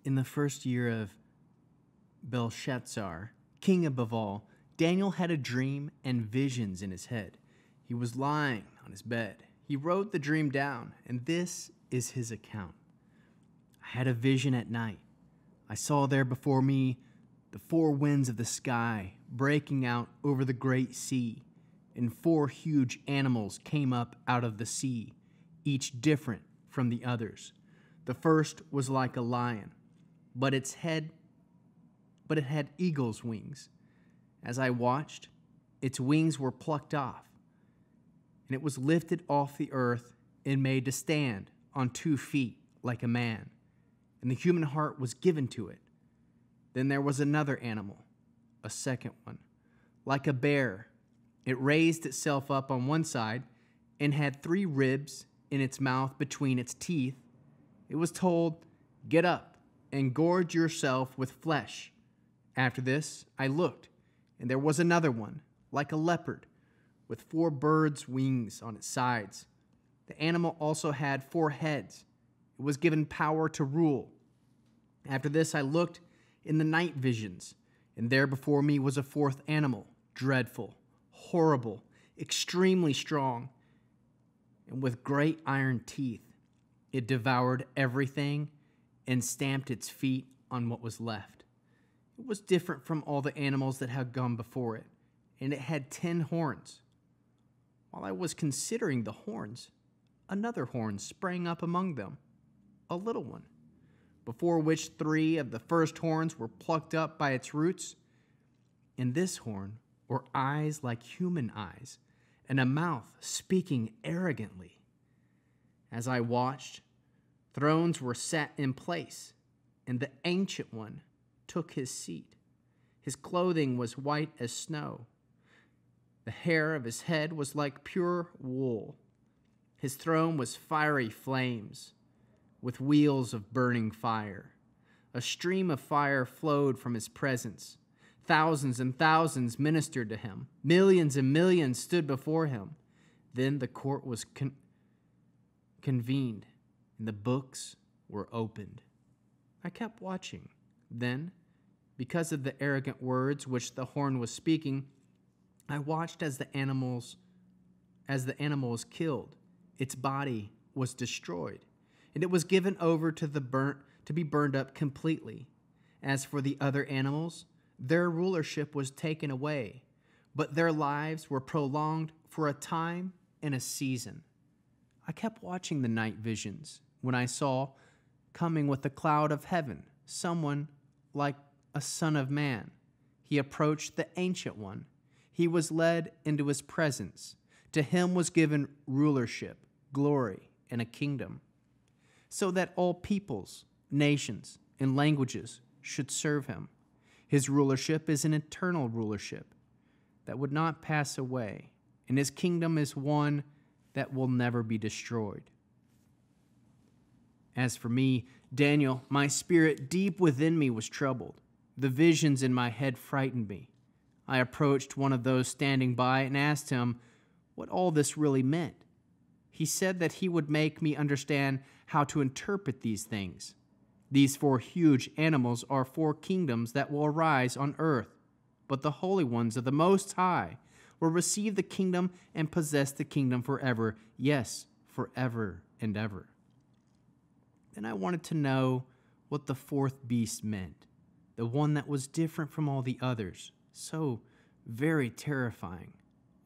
In the first year of Belshazzar, king of Babel, Daniel had a dream and visions in his head. He was lying on his bed. He wrote the dream down, and this is his account. I had a vision at night. I saw there before me the four winds of the sky breaking out over the great sea, and four huge animals came up out of the sea, each different from the others. The first was like a lion, but it had eagle's wings. As I watched, its wings were plucked off, and it was lifted off the earth and made to stand on 2 feet like a man, and the human heart was given to it. Then there was another animal, a second one, like a bear. It raised itself up on one side and had 3 ribs in its mouth between its teeth. It was told, "Get up and gorge yourself with flesh." After this, I looked, and there was another one, like a leopard, with 4 birds' wings on its sides. The animal also had 4 heads. It was given power to rule. After this, I looked in the night visions, and there before me was a 4th animal, dreadful, horrible, extremely strong, and with great iron teeth. It devoured everything and stamped its feet on what was left. It was different from all the animals that had gone before it, and it had 10 horns. While I was considering the horns, another horn sprang up among them, a little one, before which 3 of the first horns were plucked up by its roots. In this horn were eyes like human eyes, and a mouth speaking arrogantly. As I watched, thrones were set in place, and the Ancient One took his seat. His clothing was white as snow. The hair of his head was like pure wool. His throne was fiery flames, with wheels of burning fire. A stream of fire flowed from his presence. Thousands and thousands ministered to him. Millions and millions stood before him. Then the court was convened, and the books were opened. I kept watching. Then, because of the arrogant words which the horn was speaking, I watched as the animal was killed. Its body was destroyed, and it was given over to be burned up completely. As for the other animals, their rulership was taken away, but their lives were prolonged for a time and a season. I kept watching the night visions when I saw, coming with a cloud of heaven, someone like a son of man. He approached the Ancient One. He was led into his presence. To him was given rulership, glory, and a kingdom, so that all peoples, nations, and languages should serve him. His rulership is an eternal rulership that would not pass away, and his kingdom is one that will never be destroyed. As for me, Daniel, my spirit deep within me was troubled. The visions in my head frightened me. I approached one of those standing by and asked him what all this really meant. He said that he would make me understand how to interpret these things. These 4 huge animals are 4 kingdoms that will arise on earth, but the holy ones of the Most High will receive the kingdom and possess the kingdom forever, yes, forever and ever. Then I wanted to know what the 4th beast meant, the one that was different from all the others, so very terrifying,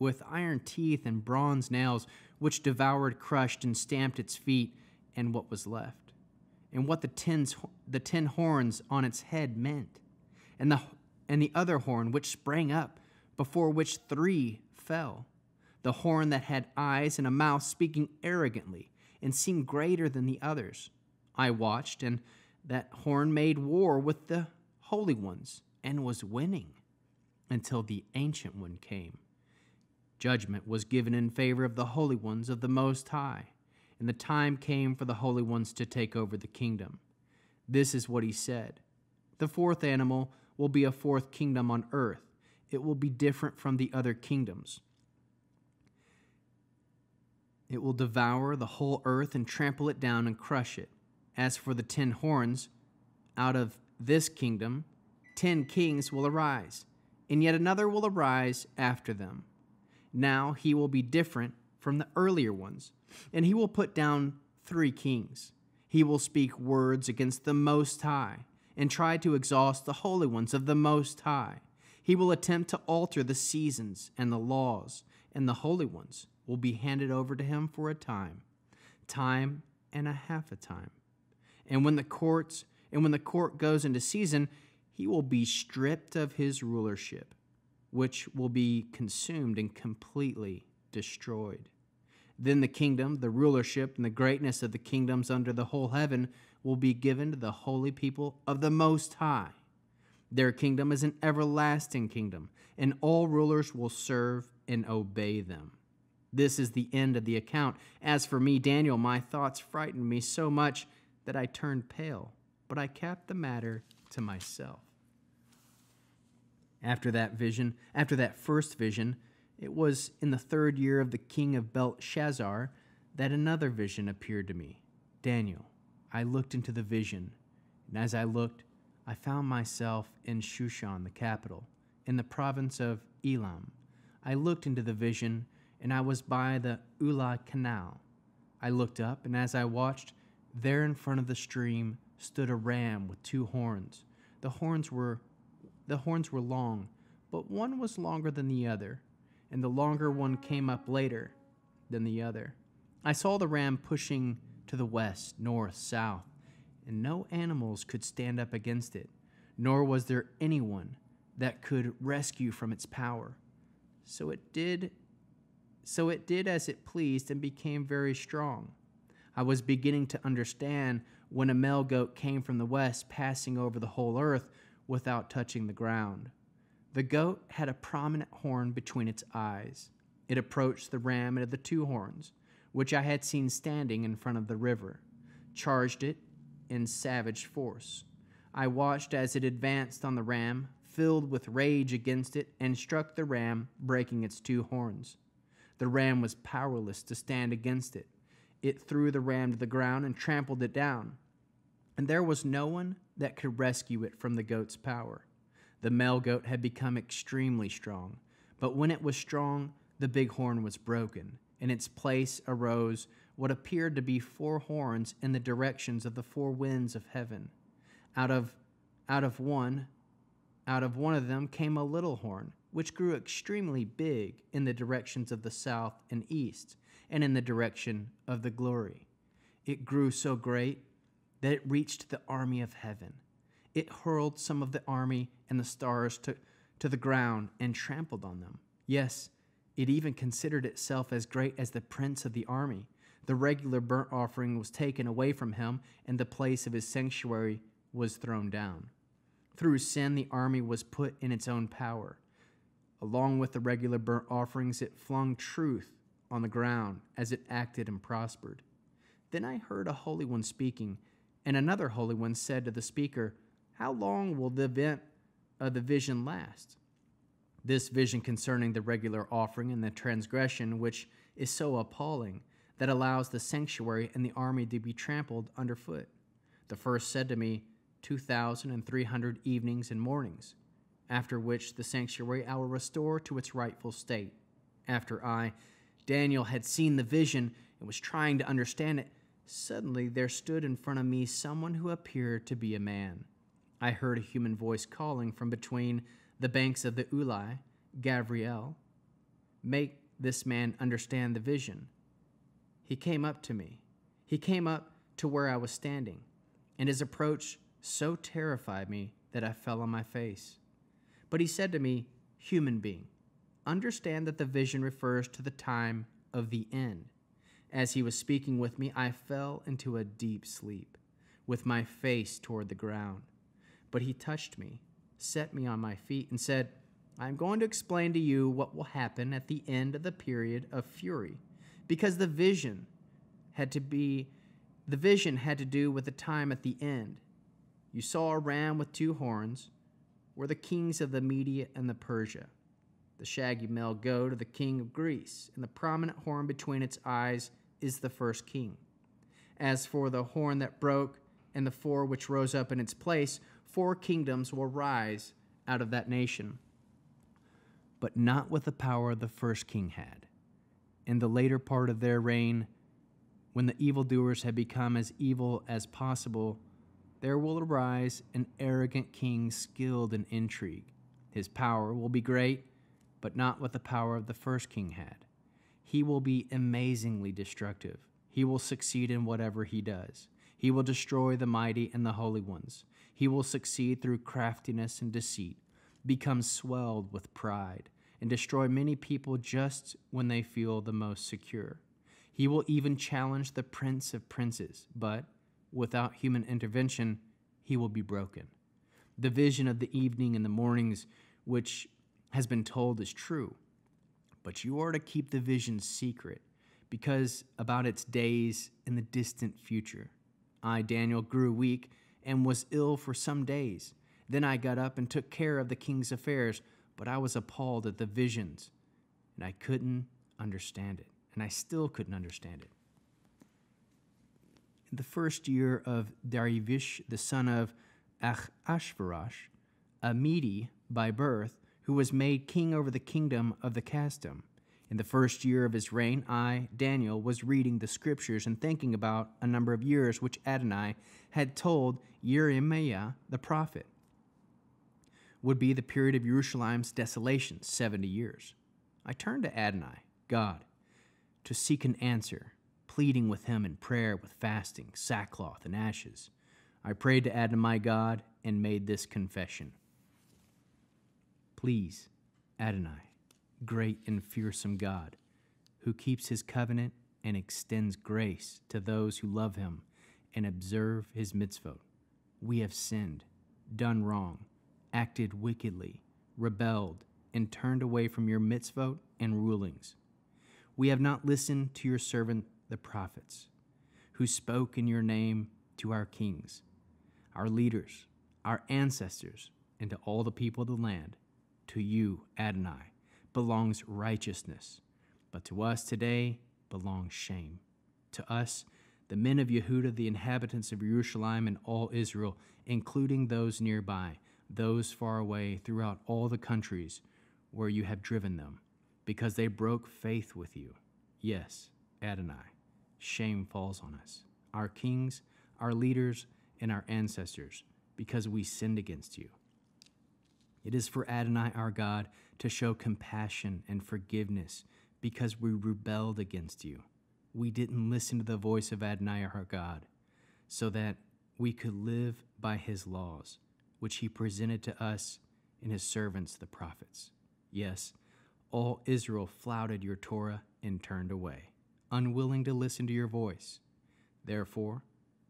with iron teeth and bronze nails, which devoured, crushed, and stamped its feet and what was left, and what the 10 horns on its head meant, and the other horn which sprang up, before which 3 fell, the horn that had eyes and a mouth speaking arrogantly, and seemed greater than the others. I watched, and that horn made war with the holy ones, and was winning, until the Ancient One came. Judgment was given in favor of the holy ones of the Most High, and the time came for the holy ones to take over the kingdom. This is what he said. The 4th animal will be a 4th kingdom on earth. It will be different from the other kingdoms. It will devour the whole earth and trample it down and crush it. As for the 10 horns, Out of this kingdom 10 kings will arise, and yet another will arise after them. Now he will be different from the earlier ones, and he will put down 3 kings. He will speak words against the Most High and try to exhaust the holy ones of the Most High. He will attempt to alter the seasons and the laws, and the holy ones will be handed over to him for a time and a half a time. And when the court goes into season, he will be stripped of his rulership, which will be consumed and completely destroyed. Then the kingdom, the rulership, and the greatness of the kingdoms under the whole heaven will be given to the holy people of the Most High. Their kingdom is an everlasting kingdom, and all rulers will serve and obey them. This is the end of the account. As for me, Daniel, my thoughts frightened me so much that I turned pale, but I kept the matter to myself. After that first vision, it was in the 3rd year of the king of Belshazzar that another vision appeared to me. Daniel, I looked into the vision, and as I looked, I found myself in Shushan, the capital, in the province of Elam. I looked into the vision, and I was by the Ula Canal. I looked up, and as I watched, there in front of the stream stood a ram with 2 horns. The horns were long, but one was longer than the other, and the longer one came up later than the other. I saw the ram pushing to the west, north, south, and no animals could stand up against it, nor was there anyone that could rescue from its power. So it did as it pleased and became very strong. I was beginning to understand when a male goat came from the west, passing over the whole earth without touching the ground. The goat had a prominent horn between its eyes. It approached the ram and the 2 horns, which I had seen standing in front of the river, charged it in savage force. I watched as it advanced on the ram, filled with rage against it, and struck the ram, breaking its 2 horns. The ram was powerless to stand against it. It threw the ram to the ground and trampled it down, and there was no one that could rescue it from the goat's power. The male goat had become extremely strong, but when it was strong, the big horn was broken. In its place arose what appeared to be 4 horns in the directions of the 4 winds of heaven. Out of one of them came a little horn, which grew extremely big in the directions of the south and east, and in the direction of the glory. It grew so great that it reached the army of heaven. It hurled some of the army and the stars to the ground and trampled on them. Yes, it even considered itself as great as the prince of the army. The regular burnt offering was taken away from him, and the place of his sanctuary was thrown down. Through sin, the army was put in its own power. Along with the regular burnt offerings, it flung truth on the ground as it acted and prospered. Then I heard a holy one speaking, and another holy one said to the speaker, "How long will the event of the vision last?" This vision concerning the regular offering and the transgression, which is so appalling, that allows the sanctuary and the army to be trampled underfoot. The first said to me, 2,300 evenings and mornings, after which the sanctuary I will restore to its rightful state. After I, Daniel, had seen the vision and was trying to understand it, suddenly there stood in front of me someone who appeared to be a man. I heard a human voice calling from between the banks of the Ulai, "Gabriel, make this man understand the vision." He came up to me. He came up to where I was standing, and his approach so terrified me that I fell on my face. But he said to me, "Human being, understand that the vision refers to the time of the end." As he was speaking with me, I fell into a deep sleep, with my face toward the ground. But he touched me, set me on my feet, and said, "I am going to explain to you what will happen at the end of the period of fury, because the vision had to do with the time at the end. You saw a ram with 2 horns, were the kings of the Media and the Persia. The shaggy male goat of the king of Greece, and the prominent horn between its eyes is the first king. As for the horn that broke, and the four which rose up in its place, 4 kingdoms will rise out of that nation, but not with the power the first king had. In the later part of their reign, when the evildoers have become as evil as possible, there will arise an arrogant king skilled in intrigue. His power will be great, but not what the power of the first king had. He will be amazingly destructive. He will succeed in whatever he does. He will destroy the mighty and the holy ones. He will succeed through craftiness and deceit, become swelled with pride, and destroy many people just when they feel the most secure. He will even challenge the prince of princes, but without human intervention, he will be broken. The vision of the evening and the mornings, which has been told, is true, but you are to keep the vision secret, because about its days in the distant future. I, Daniel, grew weak and was ill for some days. Then I got up and took care of the king's affairs, but I was appalled at the visions, and I couldn't understand it, and I still couldn't understand it. In the first year of Darius, the son of Ahasuerus, a Mede by birth, who was made king over the kingdom of the Casdim. In the first year of his reign, I, Daniel, was reading the scriptures and thinking about a number of years which Adonai had told Jeremiah the prophet would be the period of Jerusalem's desolation, 70 years. I turned to Adonai, God, to seek an answer, pleading with him in prayer with fasting, sackcloth, and ashes. I prayed to Adonai, God, and made this confession. Please, Adonai, great and fearsome God, who keeps his covenant and extends grace to those who love him and observe his mitzvot. We have sinned, done wrong, acted wickedly, rebelled, and turned away from your mitzvot and rulings. We have not listened to your servant the prophets, who spoke in your name to our kings, our leaders, our ancestors, and to all the people of the land. To you, Adonai, belongs righteousness, but to us today belongs shame. To us, the men of Yehuda, the inhabitants of Jerusalem and all Israel, including those nearby, those far away throughout all the countries where you have driven them, because they broke faith with you. Yes, Adonai, shame falls on us, our kings, our leaders, and our ancestors, because we sinned against you. It is for Adonai our God to show compassion and forgiveness because we rebelled against you. We didn't listen to the voice of Adonai our God so that we could live by his laws, which he presented to us and his servants, the prophets. Yes, all Israel flouted your Torah and turned away, unwilling to listen to your voice. Therefore,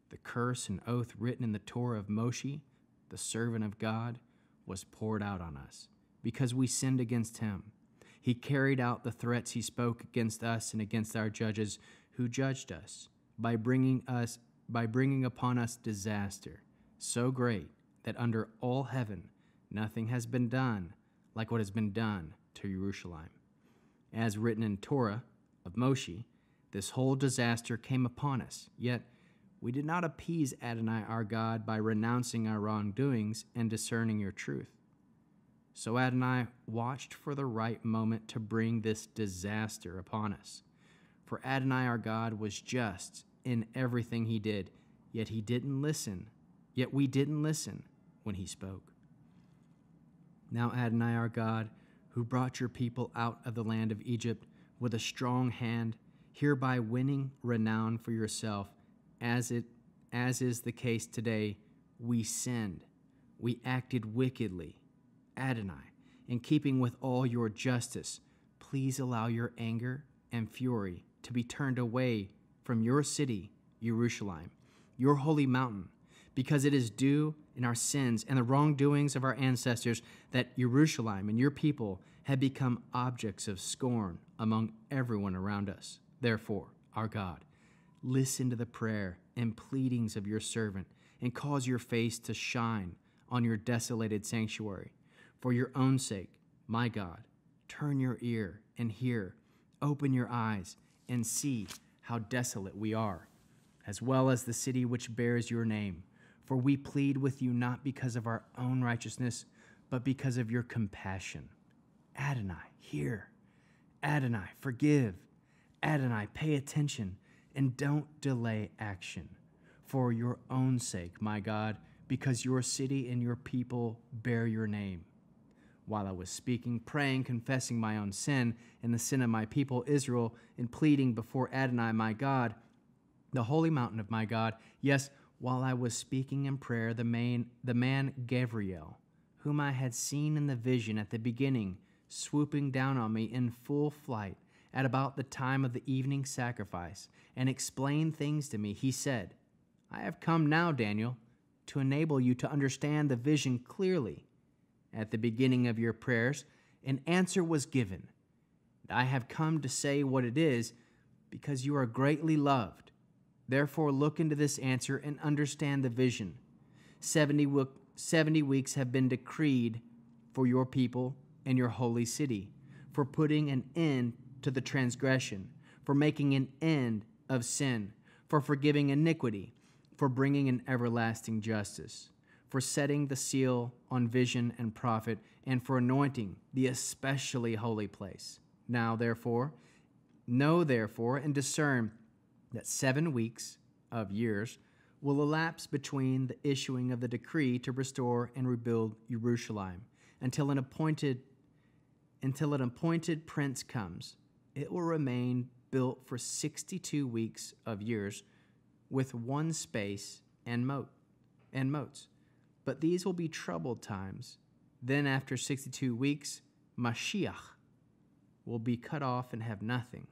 the curse and oath written in the Torah of Moshe, the servant of God, was poured out on us because we sinned against him. He carried out the threats he spoke against us and against our judges who judged us by bringing upon us disaster so great that under all heaven nothing has been done like what has been done to Jerusalem. As written in Torah of Moshe, this whole disaster came upon us, yet we did not appease Adonai our God by renouncing our wrongdoings and discerning your truth. So Adonai watched for the right moment to bring this disaster upon us. For Adonai our God was just in everything he did, yet we didn't listen when he spoke. Now Adonai our God, who brought your people out of the land of Egypt with a strong hand, hereby winning renown for yourself, as is the case today, we sinned. We acted wickedly. Adonai, in keeping with all your justice, please allow your anger and fury to be turned away from your city, Jerusalem, your holy mountain, because it is due in our sins and the wrongdoings of our ancestors that Jerusalem and your people have become objects of scorn among everyone around us. Therefore, our God, listen to the prayer and pleadings of your servant, and cause your face to shine on your desolated sanctuary. For your own sake, my God, turn your ear and hear, open your eyes and see how desolate we are. as well as the city which bears your name. For we plead with you not because of our own righteousness, but because of your compassion. Adonai, hear. Adonai, forgive. Adonai, pay attention, and don't delay action. For your own sake, my God, because your city and your people bear your name. While I was speaking, praying, confessing my own sin and the sin of my people Israel, and pleading before Adonai, my God, the holy mountain of my God, yes, while I was speaking in prayer, the man Gabriel, whom I had seen in the vision at the beginning, swooping down on me in full flight at about the time of the evening sacrifice, and explained things to me, he said, I have come now, Daniel, to enable you to understand the vision clearly. At the beginning of your prayers, an answer was given. I have come to say what it is, because you are greatly loved. Therefore, look into this answer and understand the vision. 70 weeks have been decreed for your people and your holy city, for putting an end to the transgression, for making an end of sin, for forgiving iniquity, for bringing an everlasting justice, for setting the seal on vision and prophet, and for anointing the especially holy place. Now, therefore, know therefore and discern that 7 weeks of years will elapse between the issuing of the decree to restore and rebuild Jerusalem until an appointed prince comes. It will remain built for 62 weeks of years with one space and moats. But these will be troubled times. Then after 62 weeks, Mashiach will be cut off and have nothing.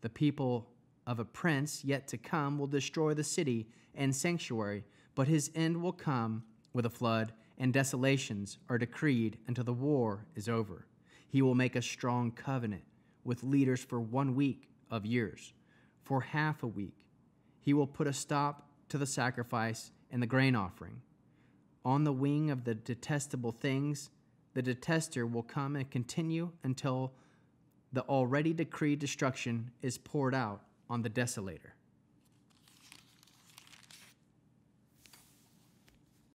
The people of a prince yet to come will destroy the city and sanctuary, but his end will come with a flood, and desolations are decreed until the war is over. He will make a strong covenant with leaders for 1 week of years. For half a week, he will put a stop to the sacrifice and the grain offering. On the wing of the detestable things, the detester will come and continue until the already decreed destruction is poured out on the desolator.